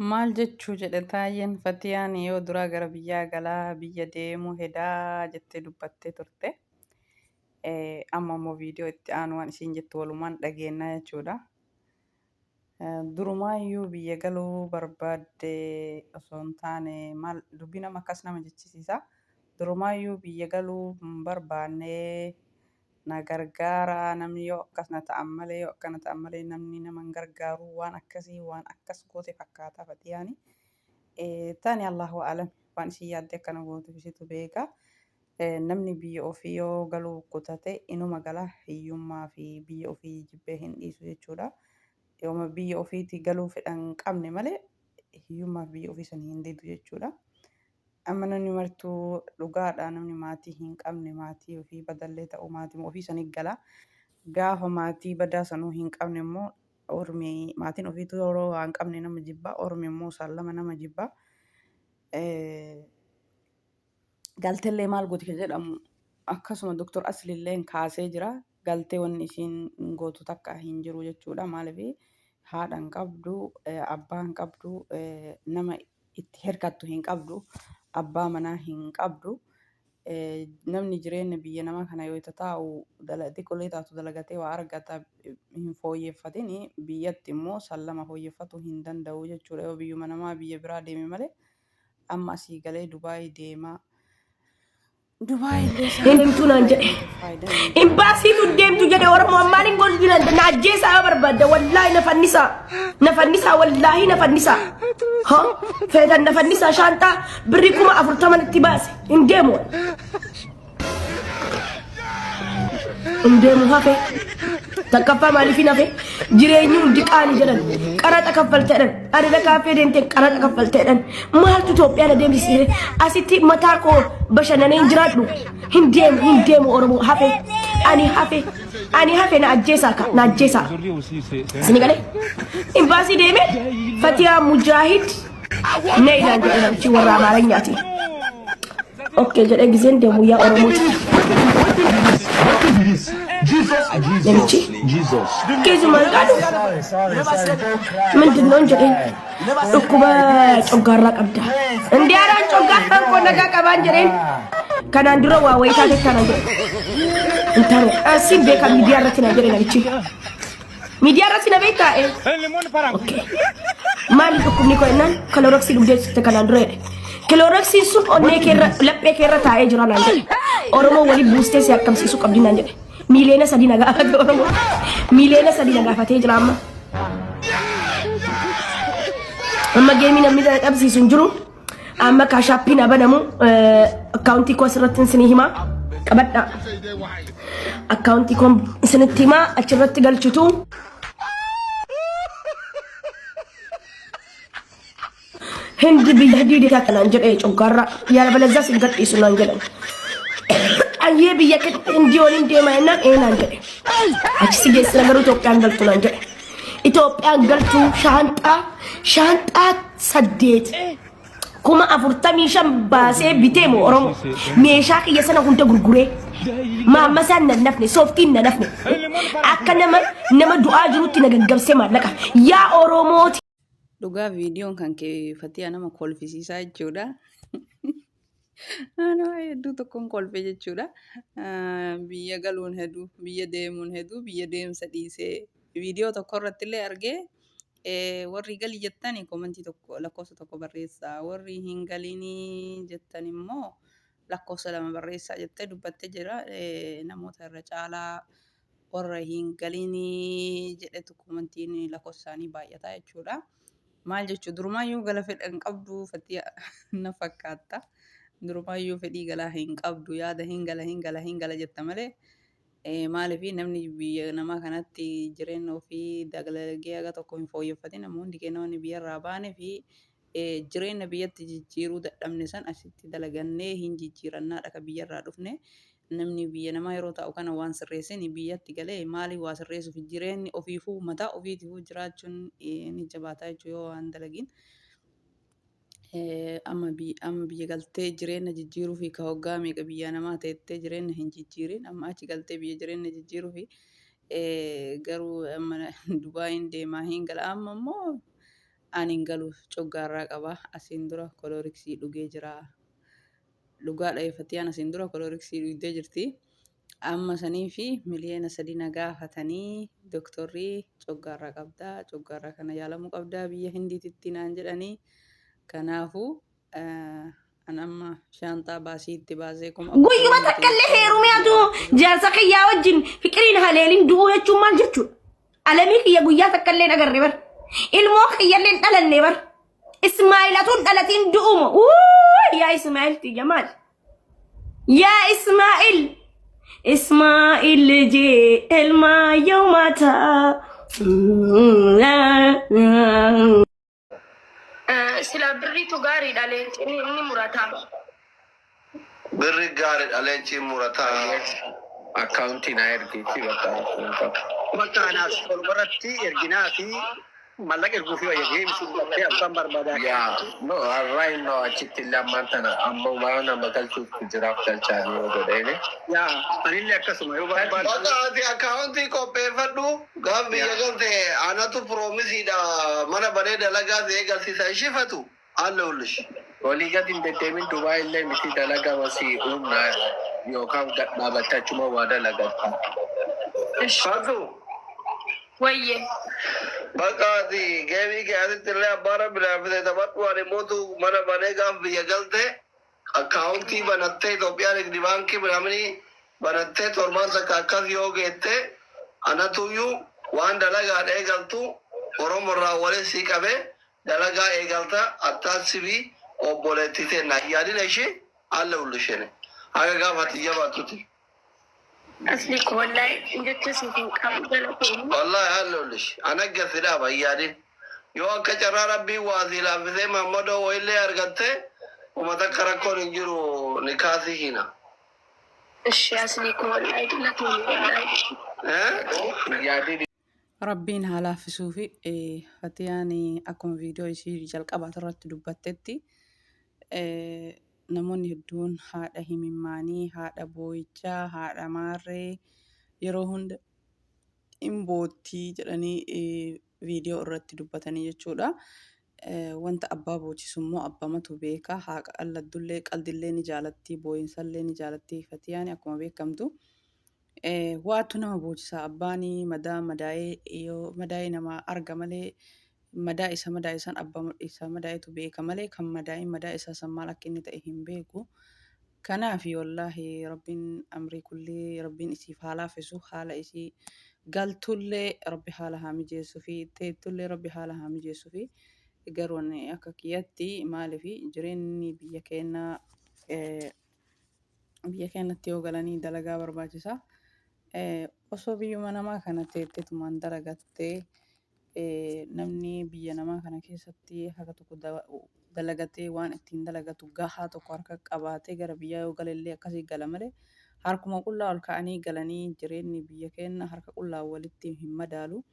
Maal jechuu jedhe Taayyeen Fatiyaan yoo duraa gara biyyaa galaa biyya deemuu hedaa jettee dubbattee turte. Amma immoo viidiyoo itti aanu waan isiin jettu walumaan dhageenyaa jechuudha. Durumaayyuu biyya galuu barbaadde osoo hin taane maal dubbii nama akkas nama jechisiisa. Durumaayyuu biyya galuu hin barbaanne na gargaara namni yoo akkas na ta'an malee yoo akkana ta'an malee namni nama hin gargaaru waan akkasii waan akkas goote fakkaata Fatiyaani. Taani Allahu a'lam waan isin yaadde akkana gootuuf isitu beeka. Namni biyya ofii yoo galuu kutate inuma gala hiyyummaa fi biyya ofii jibbee hin dhiisu jechuudha. Yooma biyya ofiitti galuu fedhan qabne malee hiyyummaa fi biyya ofii sanii hin didu jechuudha. Amma namni martuu dhugaadha namni maatii hin qabne maatii ofii badallee ta'uu maatii ofii sanii gala. Gaafa maatii badaa sanuu hin qabne immoo ormi maatiin ofiitu yeroo waan qabne nama jibba ormi immoo saalama nama jibba. Galteellee maal gooti kan jedhamu akkasuma Dr. Aslilleen kaasee jira. Galtee wanni isiin gootu takka hin jiru jechuudha. Maaliif haadha hin qabdu abbaa hin qabdu nama itti hirkattu hin qabdu abbaa manaa hin qabdu. Namni jireenya biyya namaa kana yoo taa'u xiqqoolee taatu dalagatee waa argata hin fooyyeffatin biyyatti immoo sallama fooyyeffatuu hin danda'u jechuudha. Yoo biyyuma namaa biyya biraa deeme malee amma asii galee Dubaayii deema. Deemtuu naan jedhe. Imbaasiitu deemtu jedhe Oromoo ammaan hin gooti jiran na ajjeesaa yoo barbaadde wallaahi na fannisaa wallaahi na fannisaa. Feetan na fannisaa shaantaa birrii 40,000 itti baase hin deemu. Hin deemu hafe. Takkaffaa maaliif hin hafe jireenyi hundi qaali jedhan qaraxa kaffalteedhan adada kaaffee deemtee qaraxa kaffalteedhan maaltu Itoophiyaa deemsisee asitti mataa koo bashannanee hin jiraadhu hin deemu Oromoo hafe ani hafe na ajjeesaa sini galee imbaasii deeme Fatiyaa Mujaahid ne ilaan jedhe namichi warra Amaaranyaati. Okay jedhe giseen deemu yaa Oromooti. Jesus. Kesuma kadu. Mendinnon jadi. Ukuba cogarra kabda. Ndiaran cogarra ko naga kaban jeren. Kanan duro wa wai tade kanan jeren. Entaro asin be kam media ratina jeren nabichi. Media ratina be ka Okay. Mali ukum ni ko nan kaloroxi dum de kanan duro. Kaloroxi sun onne kerra lappe kerra tae jira nan jeren. Oromo wali booste si akam si su kabdi nan jeren. Milena sadina gaafate Oromoo milena sadina gaafatee jira amma geemii namni qabsiisu hin jiru amma kaashaappii na banamu akkaawuntii koo asirratti isinii himaa qabadha akkaawuntii koo isinitti himaa achirratti galchitu hindi biyya diideetaa kanaan jedhee coggaarra yaala balazzaas hin gadhiisu naan jedhan Aye biya Indian deema ennaan eenaan jedhe achi geesse nagaru Itoophiyaan galtu naan jedhe Itoophiyaan galtu shaanxaa 8,45 baasee biteemu Oromoo meeshaa kiyya sana hunda gurguree maamma isaan nan nafne sooftiin nan nafne akka nama du'aa jirutti na gaggabsee maallaqa yaa Oromooti. Dhugaa viidiyoon kan kee Fatiyaa nama kolfisiisaa jechuudha. Ano hedduu tokkoon kolfee jechuudha. Biyya galuun hedduu, biyya deemuun hedduu, biyya deemsa dhiisee viidiyoo tokko irratti illee argee warri galii jettani komentii tokko lakkoofsa tokko barreessaa warri hin galiinii jettan immoo lakkoofsa 2 barreessaa jettee dubbattee jira. Namoota irra caalaa warra hin galiinii jedhetu komentiin lakkoofsa isaanii baay'ataa jechuudha. Maal jechuun durumaayyuu gala fedhan qabdu Fatiyaa na fakkaata. Durumaayyuu fedhii galaa hin qabdu yaada hin gala jetta malee maaliif namni biyya namaa kanatti jireenya ofii dagalagee aga tokko hin fooyyeffatin namoonni kennaman biyyarraa baanee fi jireenya biyyatti jijjiiruu dadhabne san asitti dalagannee hin jijjiirannaadha ka biyyarraa dhufne namni biyya namaa yeroo ta'u kana waan sirreessin biyyatti galee maaliif waa sirreessuuf jireenyi ofiifuu mataa ofiitiifuu jiraachuun ni jabaataa jechuudha yoo waan dalagin. Amma biyya galtee jireenya jijjiiruu fi ka hoggaa meeqa biyya namaa ta'ettee jireenya hin jijjiirin amma achi galtee biyya jireenya jijjiiruu fi garuu amma Dubaayin deemaa hin gala amma immoo ani hin galu coggaarraa qaba. Asiin dura kolooriksii dhugee jira. Dhugaa dheeffatiyaan asiin dura kolooriksii dhugdee jirti. Amma sanii fi miliyoona 3 na gaafatanii doktorri coggaarraa qabdaa. Coggaarraa kana yaalamuu qabdaa biyya Hindiititti naan jedhanii. Kanaafuu an amma shaanxaa baasii itti baasee kuma guyyuma takkallee heerumiyaatu jaarsa kiyyaa wajjin fiqiriin haleelin du'uu jechuun maal jechuudha? Alamii kiyya guyyaa takkallee agarre bar. Ilmoo kiyyallee dhalanne bar. Ismaa'ilatuun dhalatiin du'uma. Yaa Ismaa'il tiyya maal? Yaa Ismaa'il. Ismaa'il jee ilmaa yoo maataa. Sila birriitu gaariidha leenci inni murataa. Birri gaariidha leenci murataa. Akkaawuntii na ergeetti Bakka anaas walbarratti erginaa fi mallaqa erguu fi wayyagee misuudhattee abbaan barbaadaa. no right now achitti illee ammaan tana amma waan nama galchuutu jiraaf galchaanii yoo godheene. Anillee akkasuma yoo barbaadu. Bakka ati akkaawuntii qopheeffadhu gaaf biyya galte anatu piroomisiidha mana banee dalagaa ta'ee galsiisa ishifatu haala ullish. Walii gadi hin deddeemin Duubaa illee miti dalagaa wasii humna yookaan dhaabatachuma waa dalagatta. Faatu. Wayye. Bakka ati geemii kee asitti illee abbaara bilaafite taphadhu ani mootu mana banee gaaf biyya galte akkaawuntii banattee Itoophiyaan Nigdi Baankii bilaamini banattee torbaan takka akkas yoo geette anatuyyuu waan dalagaa eegaltu Oromorraa waliin sii qabee dalagaa eegalta attaasibii obboleettitee na yaadina ishee haala ullishene haga gaafatti jabaatutti. Asli ko wallahi injecha siifin qabu galatoomuu. Wallahi haala ullish ana gasidhaa bayyaadin yoo akka carraa rabbii waasii laaffisee Mammadoo wayillee argatte uummata akka rakkoon hin jiru ni kaasii hina. Ishi asli ko wallahi galatoomuu wallahi. Rabbiin haa laaffisuu fi Fatiyaan akkuma viidiyoo ishii jalqabaa irratti dubbattetti namoonni hedduun haadha himimmaanii, haadha boo'ichaa, haadha maarree yeroo hunda hin boottii jedhanii viidiyoo irratti dubbatanii jechuudha. Wanta abbaa boochisu immoo abbamatu beeka. Haa qal'addullee qaldillee ni jaalatti, boo'insallee ni jaalatti. Fatiyaan akkuma beekamtu. Waatu nama boochisa abbaan madaa'ee yoo madaa'ee nama arga malee madaa isa madaa'e san abbaa isa madaa'etu beeka malee kan madaa'in madaa isaa san maal akka inni ta'e hin beeku. Kanaaf wallaahi rabbiin amrii kullee rabbiin isiif haa laaffisu haala isii galtullee rabbi haala haa mijeessuu fi teettullee rabbi haala haa mijeessuu fi garuu akka kiyyatti maaliif jireenyi biyya keenyatti yoo galanii dalagaa barbaachisa. Osoo biyyuma namaa kana teetteetumaan dalagattee namni biyya namaa kana keessatti haga tokko dalagatee waan ittiin dalagatu gahaa tokko harka qabaatee gara biyyaa yoo galallee akkasii gala malee harkuma qullaa ol ka'anii galanii jireenyi biyya keenya harka qullaa walitti hin madaalu.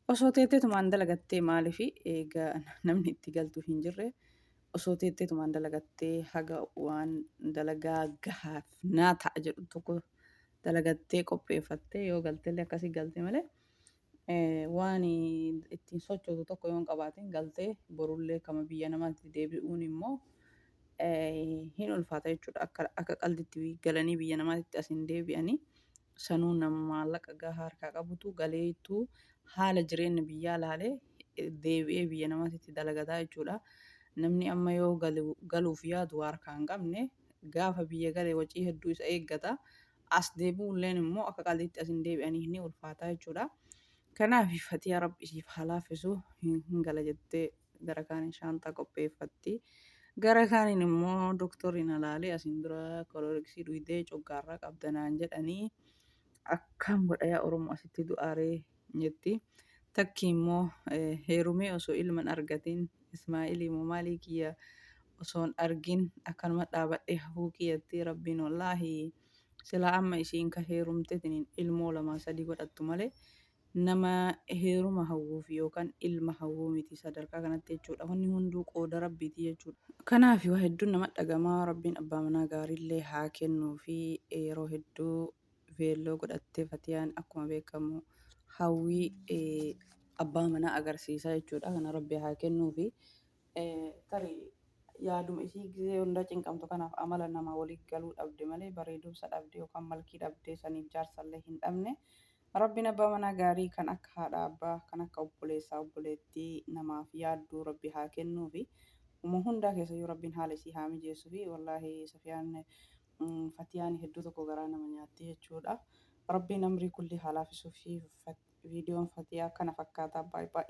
Osoo teetteetumaan dalagattee maaliif egaa namni itti galtu hin jirre osoo teetteetumaan dalagattee haga waan dalagaa gahaaf naa ta'a jedhu tokko dalagattee qopheeffattee yoo galteellee akkasii galte malee waan ittiin sochootu tokko yoo hin qabaatin galtee borullee kama biyya namaatti deebi'uun immoo hin ulfaata jechuudha. Akka qalditti galanii biyya namaatti as hin deebi'anii sanuu nama maallaqa gahaa harkaa qabutu galeetu haala jireenya biyyaa laalee deebi'ee biyya namaatti dalagataa jechuudha. Namni amma yoo galuuf yaadu harkaa hin qabne gaafa biyya galee wacii hedduu isa eeggata. As deebi'ulleen immoo akka qalditti as hin deebi'anii ni ulfaata jechuudha. Kanaaf Fatiyaa rabbi isiif haa laaffisu hin gala jettee gara kaaniin shaantaa qopheeffatti. Gara kaaniin immoo doktoriin alaalee asiin dura kolooriksii dhugdee coggaarraa qabdanaan jedhanii akkam godhayaa Oromoo asitti du'aaree jetti. Takki immoo heerumee osoo ilma hin argatin Ismaa'ilii moo maalii kiyya osoo hin argin akkanuma dhaabadhee hafuu kiyyatti rabbiin wallaahi silaa amma isiin ka heerumteetiin ilmoo 2-3 godhattu malee nama heeruma hawwuuf yookaan ilma hawwuu miti sadarkaa kanatti jechuudha. Wanni hunduu qooda rabbiiti jechuudha. Kanaaf waa hedduun nama dhagamaa rabbiin abbaa manaa gaariillee haa kennuu fi yeroo hedduu veelloo godhattee Fatiyaan akkuma beekamu hawwii abbaa manaa agarsiisa jechuudha. Kana rabbi haa kennuufi tarii yaaduma isii gisee hunda cinqamtu kanaaf amala nama waliif galuu dhabde malee bareedumsa dhabde yookaan malkii dhabde saniif jaarsallee hin dhabne. Rabbiin abbaa manaa gaarii kan akka haadha abbaa kan akka obboleessaa obboleettii namaaf yaadduu rabbi haa kennuufi. Uma hundaa keessa yoo rabbiin haala isii haa mijeessuufi wallaahi Safiyaan Fatiyaan hedduu tokko garaa nama nyaatti jechuudha. Rabbiin amrii kulli haa laafisuufi viidiyoon Fatiyaa kana fakkaataa baay'ee.